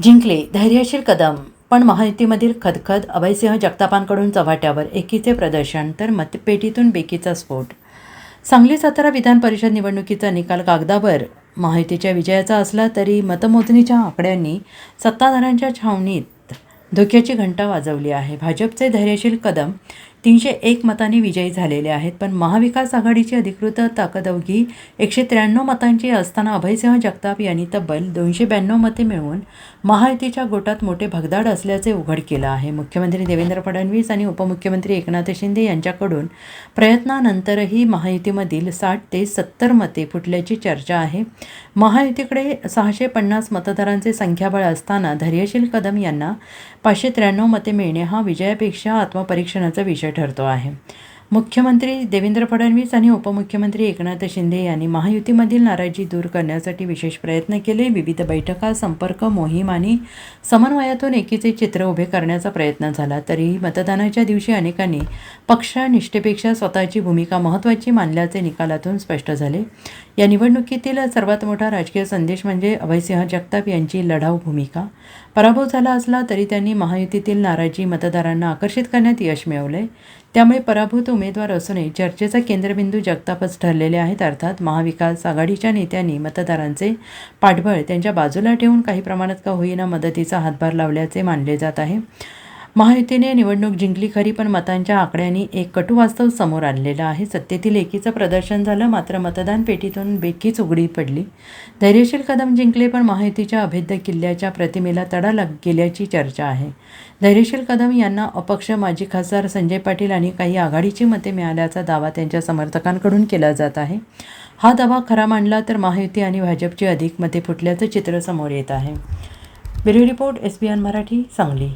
जिंकले धैर्यशील कदम, पण महायुतीमधील खदखद, अभयसिंह जगतापांकडून चव्हाट्यावर एकीचे प्रदर्शन तर मतपेटीतून बेकीचा स्फोट. सांगली सातारा विधान परिषद निवडणुकीचा निकाल कागदावर महायुतीच्या विजयाचा असला तरी मतमोजणीच्या आकड्यांनी सत्ताधाऱ्यांच्या छावणीत धोक्याची घंटा वाजवली आहे. भाजपचे धैर्यशील कदम 301 मतांनी विजयी झालेले आहेत, पण महाविकास आघाडीची अधिकृत ताकदवघी 193 मतांची असताना अभयसिंह जगताप यांनी तब्बल 292 मते मिळवून महायुतीच्या गोटात मोठे भगदाड असल्याचे उघड केलं आहे. मुख्यमंत्री देवेंद्र फडणवीस आणि उपमुख्यमंत्री एकनाथ शिंदे यांच्याकडून प्रयत्नानंतरही महायुतीमधील 60 ते 70 मते फुटल्याची चर्चा आहे. महायुतीकडे 650 मतदारांचे संख्याबळ असताना धैर्यशील कदम यांना 593 मते मिळणे हा विजयापेक्षा आत्मपरीक्षणाचा विषय ठरतो आहे. मुख्यमंत्री देवेंद्र फडणवीस आणि उपमुख्यमंत्री एकनाथ शिंदे यांनी महायुतीमधील नाराजी दूर करण्यासाठी विशेष प्रयत्न केले. विविध बैठका, संपर्क मोहीम आणि समन्वयातून एकीचे चित्र उभे करण्याचा प्रयत्न झाला. तरीही मतदानाच्या दिवशी अनेकांनी पक्षनिष्ठेपेक्षा स्वतःची भूमिका महत्त्वाची मानल्याचे निकालातून स्पष्ट झाले. या निवडणुकीतील सर्वात मोठा राजकीय संदेश म्हणजे अभयसिंह जगताप यांची लढाऊ भूमिका. पराभव झाला असला तरी त्यांनी महायुतीतील नाराजी मतदारांना आकर्षित करण्यात यश मिळवले. त्यामुळे पराभूत उमेदवार असूनही चर्चेचा केंद्रबिंदू जगतापच ठरलेले आहेत. अर्थात महाविकास आघाडीच्या नेत्यांनी मतदारांचे पाठबळ त्यांच्या बाजूला ठेवून काही प्रमाणात का होईना मदतीचा हातभार लावल्याचे मानले जात आहे. महायुतीने निवडणूक जिंकली खरी, पण मतांच्या आकड्यांनी एक कटू वास्तव समोर आणलेलं आहे. सत्तेतील एकीचं प्रदर्शन झालं, मात्र मतदान पेटीतून बेकीच उघडी पडली. धैर्यशील कदम जिंकले, पण महायुतीच्या अभेद्य किल्ल्याच्या प्रतिमेला तडा गेल्याची चर्चा आहे. धैर्यशील कदम यांना अपक्ष माजी खासदार संजय पाटील आणि काही आघाडीची मते मिळाल्याचा दावा त्यांच्या समर्थकांकडून केला जात आहे. हा दावा खरा मानला तर महायुती आणि भाजपची अधिक मते फुटल्याचं चित्र समोर येत आहे. Bureau report, SBN Marathi, Sangli.